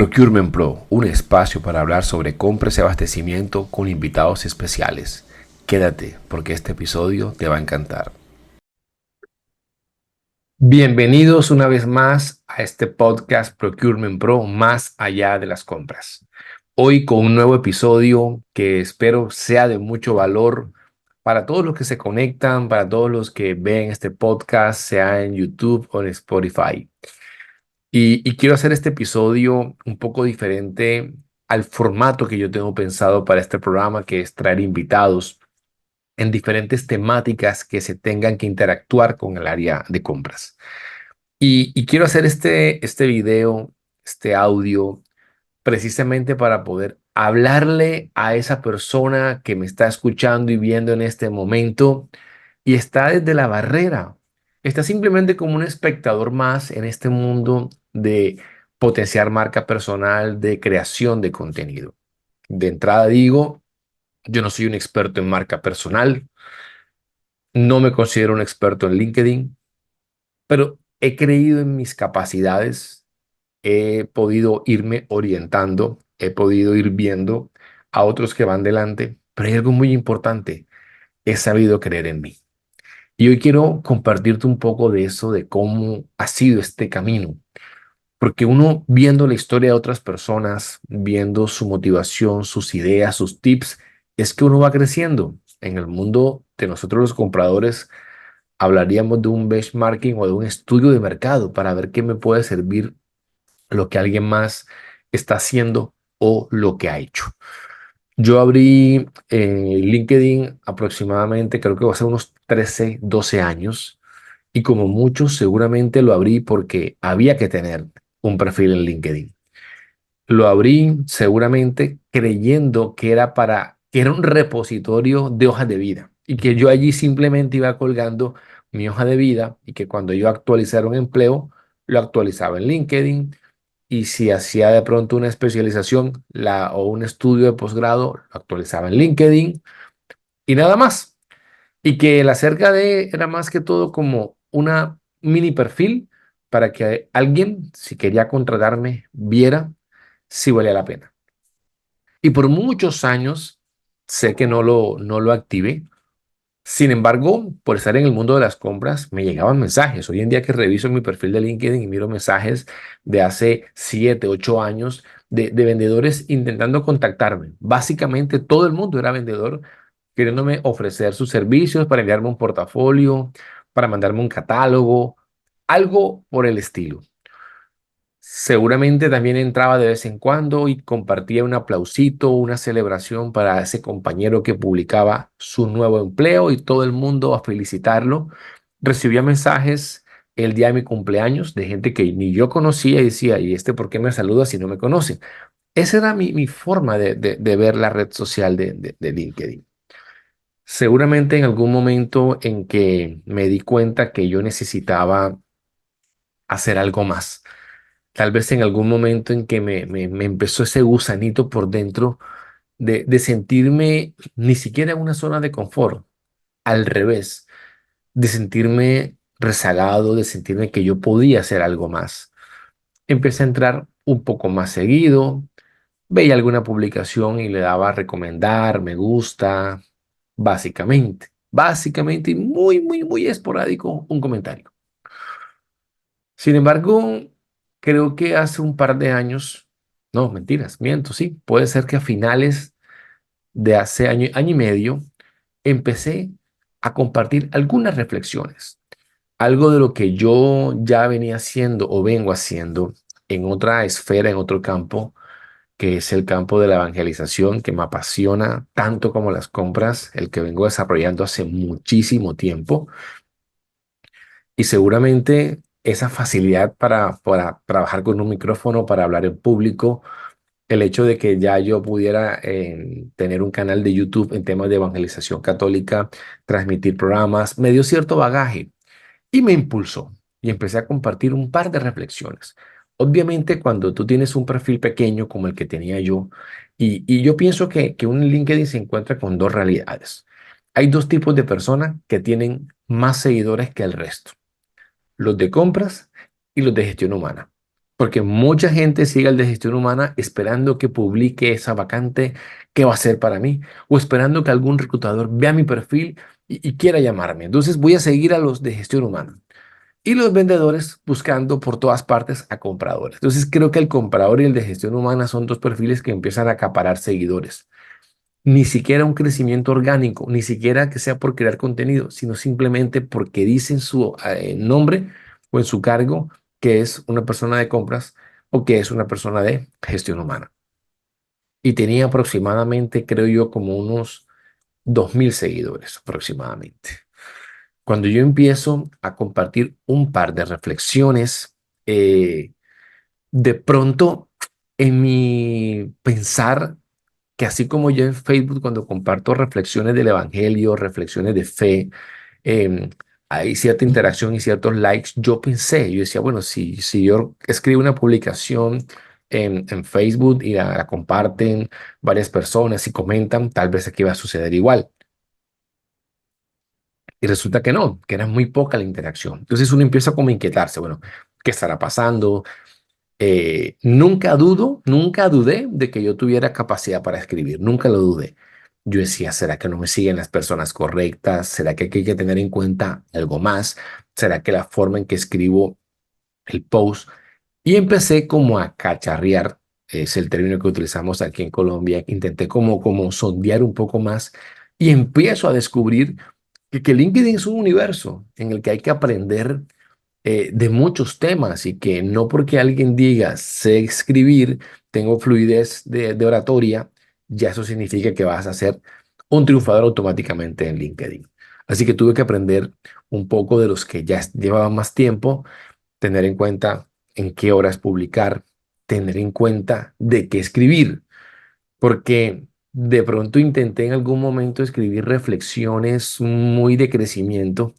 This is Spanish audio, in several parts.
Procurement Pro, un espacio para hablar sobre compras y abastecimiento con invitados especiales. Quédate porque este episodio te va a encantar. Bienvenidos una vez más a este podcast Procurement Pro, más allá de las compras. Hoy con un nuevo episodio que espero sea de mucho valor para todos los que se conectan, para todos los que ven este podcast, sea en YouTube o en Spotify. Y quiero hacer este episodio un poco diferente al formato que yo tengo pensado para este programa, que es traer invitados en diferentes temáticas que se tengan que interactuar con el área de compras. Y quiero hacer este video, este audio, precisamente para poder hablarle a esa persona que me está escuchando y viendo en este momento y está desde la barrera. Está simplemente como un espectador más en este mundo de potenciar marca personal, de creación de contenido. De entrada digo, yo no soy un experto en marca personal, no me considero un experto en LinkedIn, pero he creído en mis capacidades, he podido irme orientando, he podido ir viendo a otros que van delante, pero hay algo muy importante, he sabido creer en mí. Y hoy quiero compartirte un poco de eso, de cómo ha sido este camino. Porque uno viendo la historia de otras personas, viendo su motivación, sus ideas, sus tips, es que uno va creciendo. En el mundo de nosotros los compradores, hablaríamos de un benchmarking o de un estudio de mercado para ver qué me puede servir lo que alguien más está haciendo o lo que ha hecho. Yo abrí LinkedIn aproximadamente, creo que va a ser unos 13, 12 años. Y como muchos, seguramente lo abrí porque había que tener un perfil en LinkedIn. Lo abrí seguramente creyendo que era un repositorio de hojas de vida y que yo allí simplemente iba colgando mi hoja de vida y que cuando yo actualizara un empleo, lo actualizaba en LinkedIn y si hacía de pronto una especialización o un estudio de posgrado, lo actualizaba en LinkedIn y nada más. Y que el acerca de era más que todo como una mini perfil para que alguien, si quería contratarme, viera si valía la pena. Y por muchos años sé que no lo activé. Sin embargo, por estar en el mundo de las compras, me llegaban mensajes. Hoy en día que reviso mi perfil de LinkedIn y miro mensajes de hace 7, 8 años de vendedores intentando contactarme. Básicamente todo el mundo era vendedor queriéndome ofrecer sus servicios para enviarme un portafolio, para mandarme un catálogo, algo por el estilo. Seguramente también entraba de vez en cuando y compartía un aplausito, una celebración para ese compañero que publicaba su nuevo empleo y todo el mundo a felicitarlo. Recibía mensajes el día de mi cumpleaños de gente que ni yo conocía y decía, ¿y este por qué me saluda si no me conoce? Esa era mi forma de ver la red social de LinkedIn. Seguramente en algún momento en que me di cuenta que yo necesitaba hacer algo más. Tal vez en algún momento en que me empezó ese gusanito por dentro de sentirme ni siquiera en una zona de confort, al revés, de sentirme rezagado, de sentirme que yo podía hacer algo más. Empecé a entrar un poco más seguido, veía alguna publicación y le daba a recomendar, me gusta, básicamente y muy esporádico un comentario. Sin embargo, creo que hace un par de años, no, mentiras, miento, sí, puede ser que a finales de hace año y medio, empecé a compartir algunas reflexiones, algo de lo que yo ya venía haciendo o vengo haciendo en otra esfera, en otro campo, que es el campo de la evangelización, que me apasiona tanto como las compras, el que vengo desarrollando hace muchísimo tiempo. Y seguramente esa facilidad para trabajar con un micrófono, para hablar en público, el hecho de que ya yo pudiera tener un canal de YouTube en temas de evangelización católica, transmitir programas, me dio cierto bagaje y me impulsó y empecé a compartir un par de reflexiones. Obviamente, cuando tú tienes un perfil pequeño como el que tenía yo, y yo pienso que un LinkedIn se encuentra con dos realidades. Hay dos tipos de personas que tienen más seguidores que el resto, los de compras y los de gestión humana. Porque mucha gente sigue al de gestión humana esperando que publique esa vacante que va a ser para mí, o esperando que algún reclutador vea mi perfil y quiera llamarme. Entonces voy a seguir a los de gestión humana. Y los vendedores buscando por todas partes a compradores. Entonces creo que el comprador y el de gestión humana son dos perfiles que empiezan a acaparar seguidores. Ni siquiera un crecimiento orgánico, ni siquiera que sea por crear contenido, sino simplemente porque dicen su nombre o en su cargo que es una persona de compras o que es una persona de gestión humana. Y tenía aproximadamente, creo yo, como unos 2.000 seguidores aproximadamente. Cuando yo empiezo a compartir un par de reflexiones, de pronto en mi pensar, que así como yo en Facebook cuando comparto reflexiones del Evangelio, reflexiones de fe, eh, hay cierta interacción y ciertos likes, yo decía, bueno, si yo escribo una publicación en Facebook y la comparten varias personas y comentan, tal vez aquí va a suceder igual. Y resulta que no, que era muy poca la interacción. Entonces uno empieza como a inquietarse, bueno, ¿qué estará pasando? Nunca dudé de que yo tuviera capacidad para escribir, nunca lo dudé. Yo decía, ¿será que no me siguen las personas correctas? ¿Será que aquí hay que tener en cuenta algo más? ¿Será que la forma en que escribo el post? Y empecé como a cacharrear, es el término que utilizamos aquí en Colombia. Intenté como sondear un poco más y empiezo a descubrir que LinkedIn es un universo en el que hay que aprender de muchos temas y que no porque alguien diga sé escribir, tengo fluidez de oratoria, ya eso significa que vas a ser un triunfador automáticamente en LinkedIn. Así que tuve que aprender un poco de los que ya llevaban más tiempo, tener en cuenta en qué horas publicar, tener en cuenta de qué escribir, porque de pronto intenté en algún momento escribir reflexiones muy de crecimiento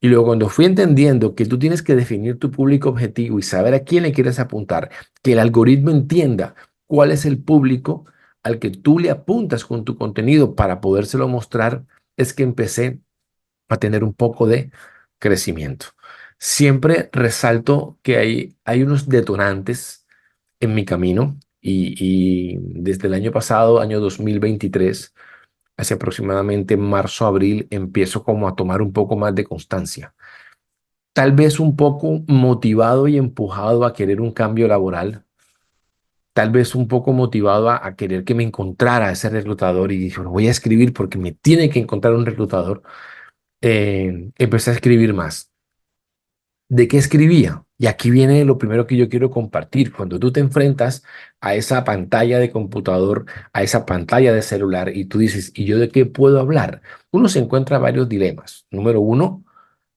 y luego cuando fui entendiendo que tú tienes que definir tu público objetivo y saber a quién le quieres apuntar, que el algoritmo entienda cuál es el público al que tú le apuntas con tu contenido para podérselo mostrar, es que empecé a tener un poco de crecimiento. Siempre resalto que hay unos detonantes en mi camino y desde el año pasado, año 2023, hace aproximadamente marzo, abril, empiezo como a tomar un poco más de constancia. Tal vez un poco motivado y empujado a querer un cambio laboral, tal vez un poco motivado a querer que me encontrara ese reclutador y dije, "Bueno, voy a escribir porque me tiene que encontrar un reclutador". Empecé a escribir más. ¿De qué escribía? Y aquí viene lo primero que yo quiero compartir. Cuando tú te enfrentas a esa pantalla de computador, a esa pantalla de celular y tú dices, ¿y yo de qué puedo hablar? Uno se encuentra varios dilemas. Número uno,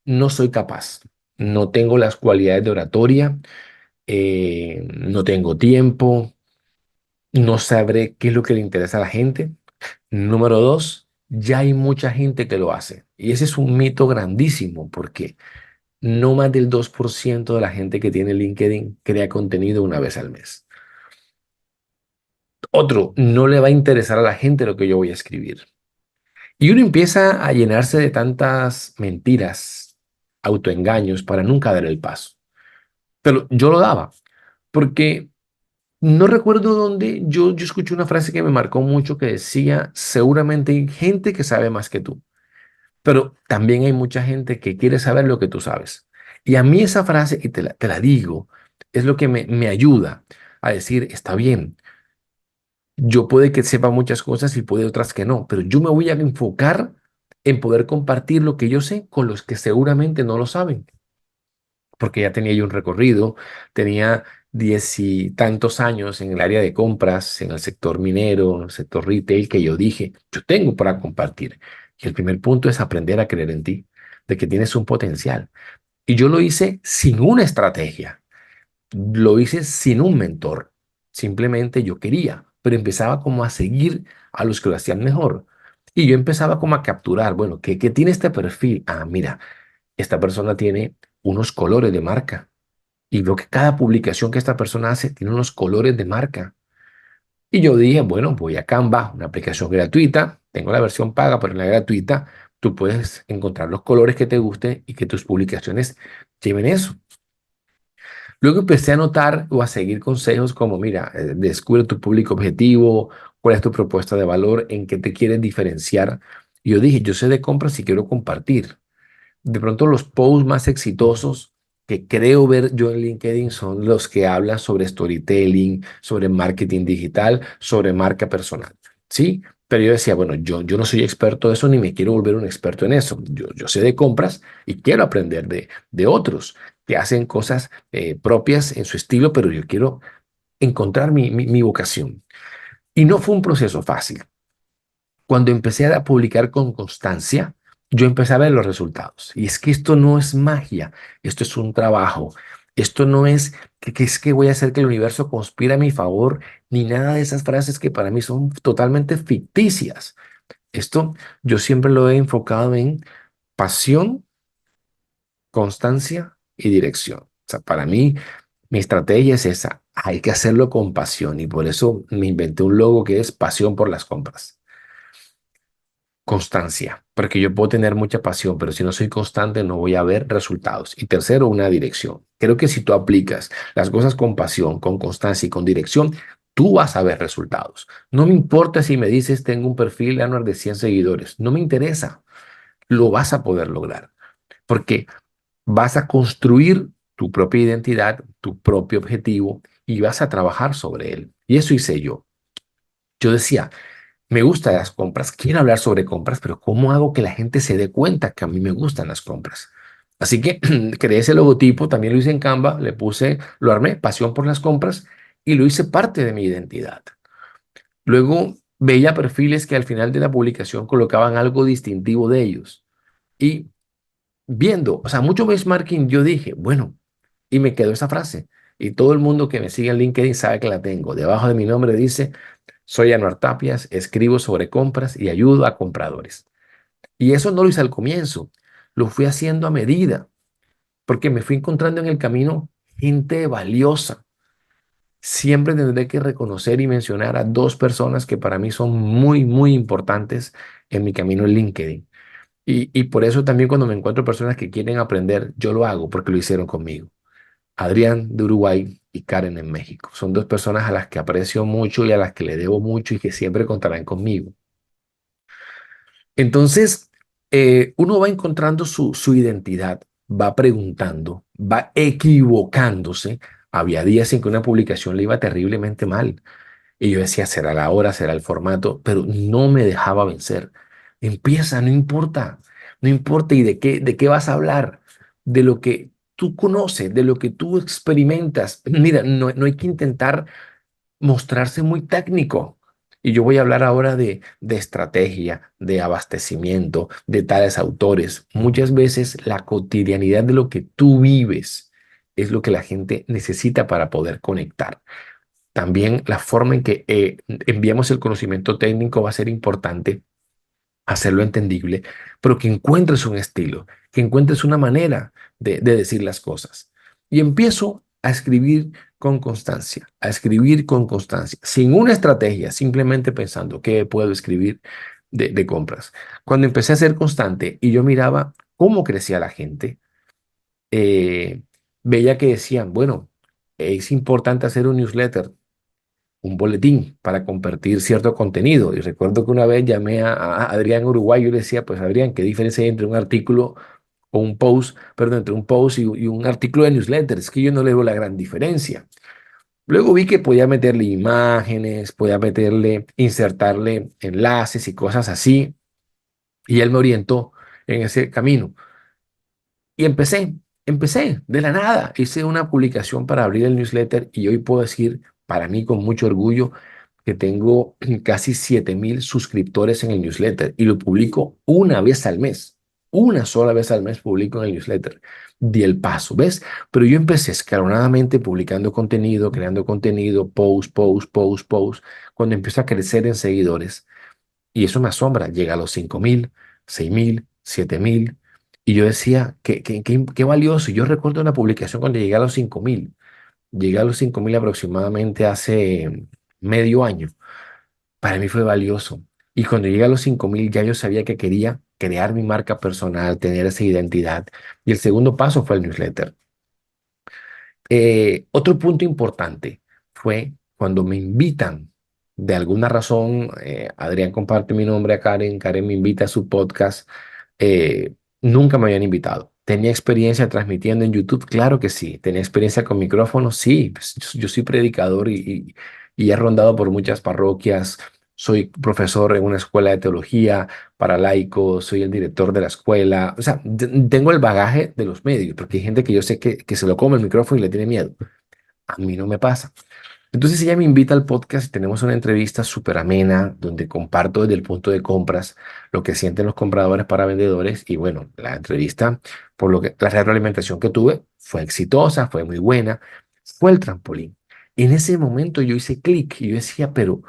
no soy capaz. No tengo las cualidades de oratoria, no tengo tiempo, no sabré qué es lo que le interesa a la gente. Número dos, ya hay mucha gente que lo hace. Y ese es un mito grandísimo porque no más del 2% de la gente que tiene LinkedIn crea contenido una vez al mes. Otro, no le va a interesar a la gente lo que yo voy a escribir. Y uno empieza a llenarse de tantas mentiras, autoengaños para nunca dar el paso. Pero yo lo daba, porque no recuerdo dónde yo escuché una frase que me marcó mucho que decía, seguramente hay gente que sabe más que tú. Pero también hay mucha gente que quiere saber lo que tú sabes. Y a mí esa frase, y te la digo, es lo que me ayuda a decir, está bien, yo puede que sepa muchas cosas y puede otras que no, pero yo me voy a enfocar en poder compartir lo que yo sé con los que seguramente no lo saben, porque ya tenía yo un recorrido, tenía 10 y tantos años en el área de compras, en el sector minero, en el sector retail, que yo dije, yo tengo para compartir. Y el primer punto es aprender a creer en ti, de que tienes un potencial. Y yo lo hice sin una estrategia, lo hice sin un mentor, simplemente yo quería, pero empezaba como a seguir a los que lo hacían mejor. Y yo empezaba como a capturar, bueno, ¿qué tiene este perfil? Ah, mira, esta persona tiene unos colores de marca. Y veo que cada publicación que esta persona hace tiene unos colores de marca. Y yo dije, bueno, voy a Canva, una aplicación gratuita. Tengo la versión paga, pero en la gratuita tú puedes encontrar los colores que te gusten y que tus publicaciones lleven eso. Luego empecé a notar o a seguir consejos como, mira, descubre tu público objetivo, cuál es tu propuesta de valor, en qué te quieres diferenciar. Y yo dije, yo sé de compras y quiero compartir. De pronto los posts más exitosos que creo ver yo en LinkedIn son los que hablan sobre storytelling, sobre marketing digital, sobre marca personal. ¿Sí? Pero yo decía, bueno, yo no soy experto de eso ni me quiero volver un experto en eso. Yo sé de compras y quiero aprender de otros que hacen cosas propias en su estilo, pero yo quiero encontrar mi vocación. Y no fue un proceso fácil. Cuando empecé a publicar con constancia, yo empecé a ver los resultados. Y es que esto no es magia, esto es un trabajo. Esto no es que es que voy a hacer que el universo conspire a mi favor, ni nada de esas frases que para mí son totalmente ficticias. Esto yo siempre lo he enfocado en pasión, constancia y dirección. O sea, para mí, mi estrategia es esa. Hay que hacerlo con pasión y por eso me inventé un logo que es pasión por las compras. Constancia, porque yo puedo tener mucha pasión, pero si no soy constante no voy a ver resultados. Y tercero, una dirección. Creo que si tú aplicas las cosas con pasión, con constancia y con dirección, tú vas a ver resultados. No me importa si me dices tengo un perfil anual de 100 seguidores, no me interesa, lo vas a poder lograr, porque vas a construir tu propia identidad, tu propio objetivo y vas a trabajar sobre él. Y eso hice yo. Yo decía, me gustan las compras, quiero hablar sobre compras, pero ¿cómo hago que la gente se dé cuenta que a mí me gustan las compras? Así que creé ese logotipo, también lo hice en Canva, le puse, lo armé, pasión por las compras, y lo hice parte de mi identidad. Luego veía perfiles que al final de la publicación colocaban algo distintivo de ellos. Y viendo, o sea, mucho benchmarking, yo dije, bueno, y me quedó esa frase. Y todo el mundo que me sigue en LinkedIn sabe que la tengo. Debajo de mi nombre dice, soy Anuar Tapias, escribo sobre compras y ayudo a compradores. Y eso no lo hice al comienzo, lo fui haciendo a medida, porque me fui encontrando en el camino gente valiosa. Siempre tendré que reconocer y mencionar a dos personas que para mí son muy, muy importantes en mi camino en LinkedIn. Y por eso también cuando me encuentro personas que quieren aprender, yo lo hago porque lo hicieron conmigo. Adrián de Uruguay y Karen en México. Son dos personas a las que aprecio mucho y a las que le debo mucho y que siempre contarán conmigo. Entonces, uno va encontrando su identidad, va preguntando, va equivocándose. Había días en que una publicación le iba terriblemente mal. Y yo decía, será la hora, será el formato, pero no me dejaba vencer. Empieza, no importa, no importa. ¿Y de qué vas a hablar? De lo que tú conoces, de lo que tú experimentas. Mira, no hay que intentar mostrarse muy técnico. Y yo voy a hablar ahora de estrategia, de abastecimiento, de tales autores. Muchas veces la cotidianidad de lo que tú vives es lo que la gente necesita para poder conectar. También la forma en que enviamos el conocimiento técnico va a ser importante, hacerlo entendible, pero que encuentres un estilo, que encuentres una manera de decir las cosas. Y empiezo a escribir con constancia, a escribir con constancia, sin una estrategia, simplemente pensando qué puedo escribir de compras. Cuando empecé a ser constante y yo miraba cómo crecía la gente, eh, veía que decían, bueno, es importante hacer un newsletter, un boletín para compartir cierto contenido. Y recuerdo que una vez llamé a Adrián Uruguay y yo le decía, pues Adrián, ¿qué diferencia hay entre un artículo o un post, perdón, entre un post y un artículo de newsletter? Es que yo no le veo la gran diferencia. Luego vi que podía meterle imágenes, podía meterle, insertarle enlaces y cosas así. Y él me orientó en ese camino. Y empecé de la nada. Hice una publicación para abrir el newsletter y hoy puedo decir, para mí con mucho orgullo, que tengo casi 7.000 suscriptores en el newsletter y lo publico una vez al mes. Una sola vez al mes publico en el newsletter. Di el paso, ¿ves? Pero yo empecé escalonadamente publicando contenido, creando contenido, post. Cuando empiezo a crecer en seguidores, y eso me asombra, llega a los 5.000, 6.000, 7.000. Y yo decía, qué valioso. Yo recuerdo una publicación cuando llegué a los 5.000. Llegué a los 5.000 aproximadamente hace medio año. Para mí fue valioso. Y cuando llegué a los 5.000 ya yo sabía que quería crear mi marca personal, tener esa identidad. Y el segundo paso fue el newsletter. Otro punto importante fue cuando me invitan, de alguna razón, Adrián comparte mi nombre a Karen, Karen me invita a su podcast, nunca me habían invitado. ¿Tenía experiencia transmitiendo en YouTube? Claro que sí. ¿Tenía experiencia con micrófonos? Sí, pues yo soy predicador y he rondado por muchas parroquias. Soy profesor en una escuela de teología para laicos, soy el director de la escuela. O sea, tengo el bagaje de los medios, porque hay gente que yo sé que se lo come el micrófono y le tiene miedo. A mí no me pasa. Entonces ella me invita al podcast y tenemos una entrevista súper amena donde comparto desde el punto de compras lo que sienten los compradores para vendedores y bueno, la entrevista, por lo que la retroalimentación que tuve fue exitosa, fue muy buena, fue el trampolín. En ese momento yo hice clic y yo decía, pero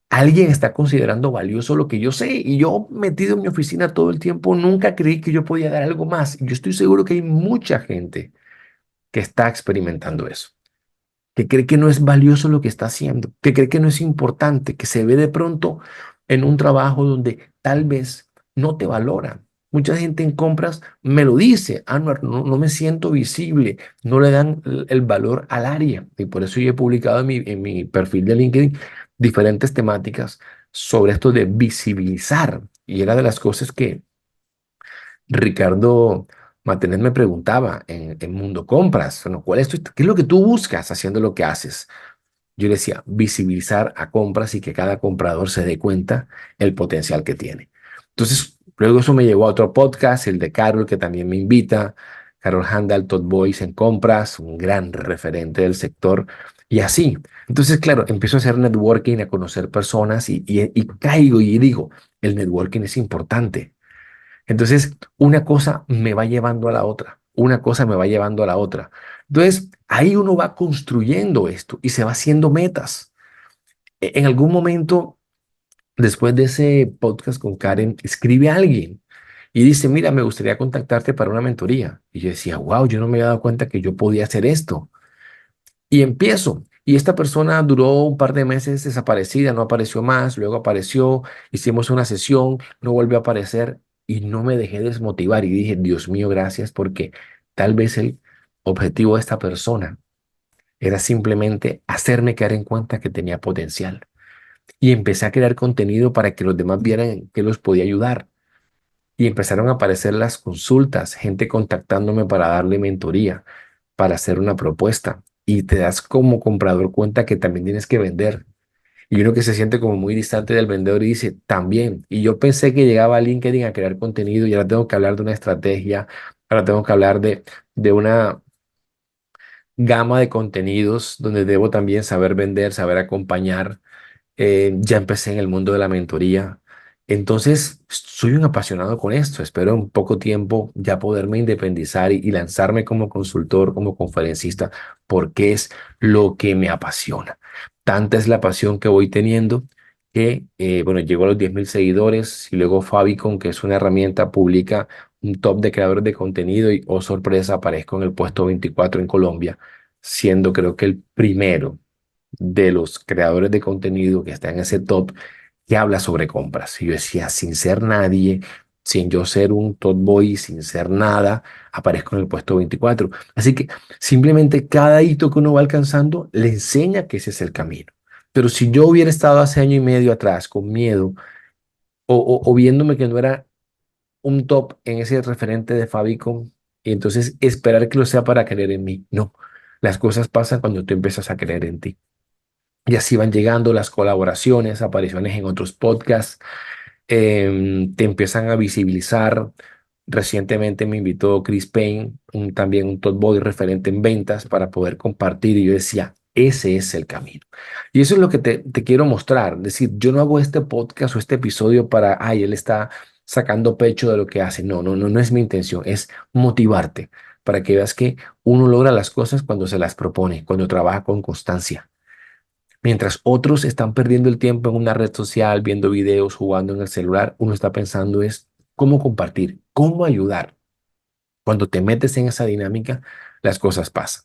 alguien está considerando valioso lo que yo sé y yo metido en mi oficina todo el tiempo nunca creí que yo podía dar algo más. Y yo estoy seguro que hay mucha gente que está experimentando eso, que cree que no es valioso lo que está haciendo, que cree que no es importante, que se ve de pronto en un trabajo donde tal vez no te valoran. Mucha gente en compras me lo dice, Anwar, no me siento visible, no le dan el valor al área. Y por eso yo he publicado en mi perfil de LinkedIn diferentes temáticas sobre esto de visibilizar. Y era de las cosas que Ricardo Matenet me preguntaba en Mundo Compras, bueno, ¿qué es lo que tú buscas haciendo lo que haces? Yo le decía, visibilizar a compras y que cada comprador se dé cuenta el potencial que tiene. Entonces, luego eso me llevó a otro podcast, el de Carol, que también me invita. Carol Handal, Todd Boys en compras, un gran referente del sector. Y así. Entonces, claro, empiezo a hacer networking, a conocer personas y caigo y digo, el networking es importante. Entonces, una cosa me va llevando a la otra, una cosa me va llevando a la otra. Entonces, ahí uno va construyendo esto y se va haciendo metas. En algún momento, después de ese podcast con Karen, escribe a alguien y dice, mira, me gustaría contactarte para una mentoría. Y yo decía, wow, yo no me había dado cuenta que yo podía hacer esto. Y empiezo. Y esta persona duró un par de meses desaparecida, no apareció más, luego apareció, hicimos una sesión, no volvió a aparecer y no me dejé desmotivar y dije, Dios mío, gracias, porque tal vez el objetivo de esta persona era simplemente hacerme caer en cuenta que tenía potencial. Y empecé a crear contenido para que los demás vieran que los podía ayudar. Y empezaron a aparecer las consultas, gente contactándome para darle mentoría, para hacer una propuesta. Y te das como comprador cuenta que también tienes que vender. Y uno que se siente como muy distante del vendedor y dice, también. Y yo pensé que llegaba a LinkedIn a crear contenido y ahora tengo que hablar de una estrategia, ahora tengo que hablar de una gama de contenidos donde debo también saber vender, saber acompañar. Ya empecé en el mundo de la mentoría. Entonces, soy un apasionado con esto. Espero en poco tiempo ya poderme independizar y lanzarme como consultor, como conferencista, porque es lo que me apasiona. Tanta es la pasión que voy teniendo que, bueno, llego a los 10.000 seguidores y luego Fabicon, que es una herramienta, publica un top de creadores de contenido y, oh sorpresa, aparezco en el puesto 24 en Colombia, siendo creo que el primero de los creadores de contenido que está en ese top que habla sobre compras. Y yo decía, sin ser nadie, sin yo ser un top boy, sin ser nada, aparezco en el puesto 24. Así que simplemente cada hito que uno va alcanzando le enseña que ese es el camino. Pero si yo hubiera estado hace año y medio atrás con miedo o viéndome que no era un top en ese referente de Fabicon y entonces esperar que lo sea para creer en mí, no. Las cosas pasan cuando tú empiezas a creer en ti. Y así van llegando las colaboraciones, apariciones en otros podcasts, te empiezan a visibilizar. Recientemente me invitó Chris Payne, también un top boy referente en ventas, para poder compartir. Y yo decía, ese es el camino. Y eso es lo que te quiero mostrar. Es decir, yo no hago este podcast o este episodio para, ay, él está sacando pecho de lo que hace. No es mi intención. Es motivarte para que veas que uno logra las cosas cuando se las propone, cuando trabaja con constancia. Mientras otros están perdiendo el tiempo en una red social, viendo videos, jugando en el celular, uno está pensando es cómo compartir, cómo ayudar. Cuando te metes en esa dinámica, las cosas pasan.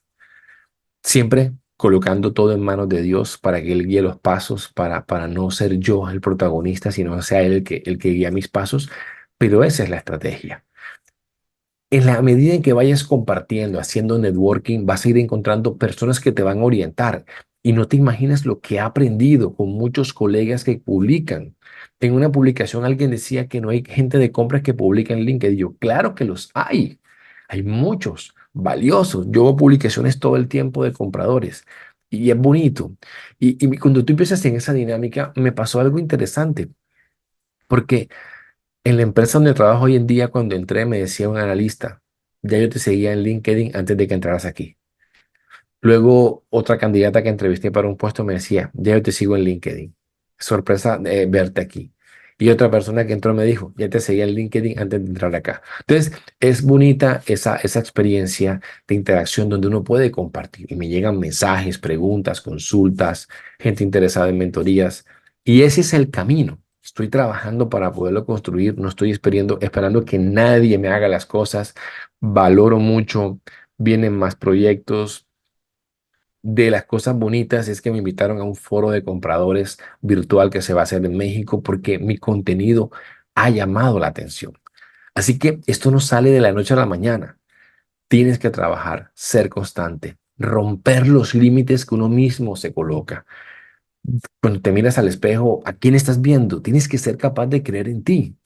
Siempre colocando todo en manos de Dios para que Él guíe los pasos, para no ser yo el protagonista, sino sea Él el que guía mis pasos. Pero esa es la estrategia. En la medida en que vayas compartiendo, haciendo networking, vas a ir encontrando personas que te van a orientar y no te imaginas lo que he aprendido con muchos colegas que publican. En una publicación alguien decía que no hay gente de compras que publica en LinkedIn. Yo, claro que los hay. Hay muchos valiosos. Yo veo publicaciones todo el tiempo de compradores y es bonito. Y cuando tú empiezas en esa dinámica, me pasó algo interesante porque en la empresa donde trabajo hoy en día, cuando entré, me decía un analista, ya yo te seguía en LinkedIn antes de que entraras aquí. Luego, otra candidata que entrevisté para un puesto me decía, ya yo te sigo en LinkedIn. Sorpresa verte aquí. Y otra persona que entró me dijo, ya te seguía en LinkedIn antes de entrar acá. Entonces, es bonita esa experiencia de interacción donde uno puede compartir. Y me llegan mensajes, preguntas, consultas, gente interesada en mentorías. Y ese es el camino. Estoy trabajando para poderlo construir. No estoy esperando que nadie me haga las cosas. Valoro mucho. Vienen más proyectos. De las cosas bonitas es que me invitaron a un foro de compradores virtual que se va a hacer en México porque mi contenido ha llamado la atención. Así que esto no sale de la noche a la mañana. Tienes que trabajar, ser constante, romper los límites que uno mismo se coloca. Cuando te miras al espejo, ¿a quién estás viendo? Tienes que ser capaz de creer en ti.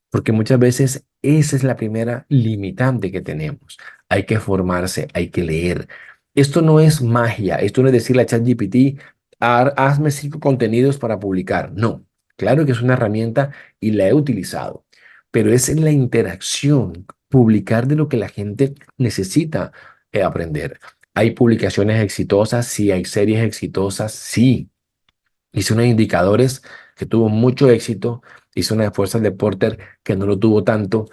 Porque muchas veces esa es la primera limitante que tenemos. Hay que formarse, hay que leer. Esto no es magia, esto no es decirle a ChatGPT, hazme 5 contenidos para publicar". No, claro que es una herramienta y la he utilizado, pero es en la interacción, publicar de lo que la gente necesita aprender. ¿Hay publicaciones exitosas? Sí. ¿Hay series exitosas? Sí. Hice unos indicadores que tuvo mucho éxito, hice una de Fuerzas de Porter que no lo tuvo tanto.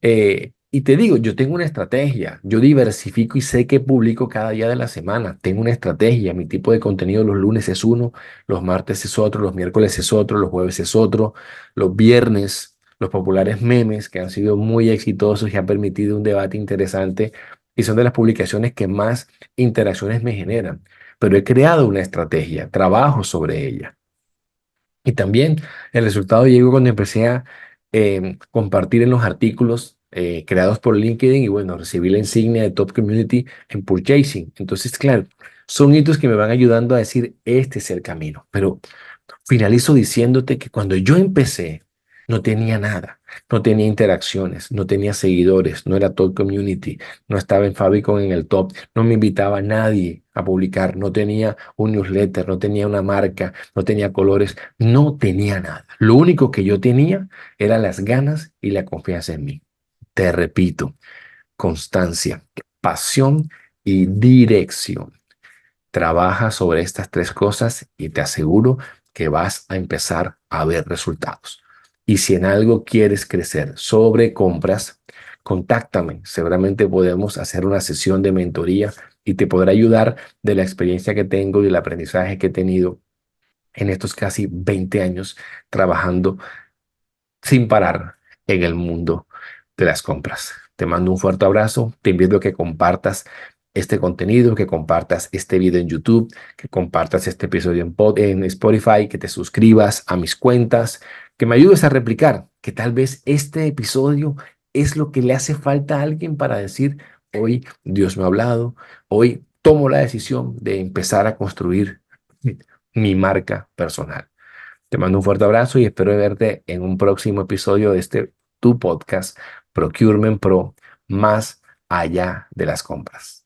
Y te digo, yo tengo una estrategia, yo diversifico y sé que publico cada día de la semana. Tengo una estrategia, mi tipo de contenido los lunes es uno, los martes es otro, los miércoles es otro, los jueves es otro, los viernes, los populares memes que han sido muy exitosos y han permitido un debate interesante y son de las publicaciones que más interacciones me generan. Pero he creado una estrategia, trabajo sobre ella. Y también el resultado llegó cuando empecé a compartir en los artículos creados por LinkedIn y bueno, recibí la insignia de Top Community en Purchasing. Entonces, claro, son hitos que me van ayudando a decir, este es el camino. Pero finalizo diciéndote que cuando yo empecé, no tenía nada, no tenía interacciones, no tenía seguidores, no era top community, no estaba en Fabicon en el top, no me invitaba a nadie a publicar, no tenía un newsletter, no tenía una marca, no tenía colores, no tenía nada. Lo único que yo tenía eran las ganas y la confianza en mí. Te repito, constancia, pasión y dirección. Trabaja sobre estas 3 cosas y te aseguro que vas a empezar a ver resultados. Y si en algo quieres crecer sobre compras, contáctame. Seguramente podemos hacer una sesión de mentoría y te podrá ayudar de la experiencia que tengo y el aprendizaje que he tenido en estos casi 20 años trabajando sin parar en el mundo de las compras. Te mando un fuerte abrazo, te invito a que compartas este contenido, que compartas este video en YouTube, que compartas este episodio en Spotify, que te suscribas a mis cuentas, que me ayudes a replicar, que tal vez este episodio es lo que le hace falta a alguien para decir, hoy Dios me ha hablado, hoy tomo la decisión de empezar a construir mi marca personal. Te mando un fuerte abrazo y espero verte en un próximo episodio de tu podcast Procurement Pro, más allá de las compras.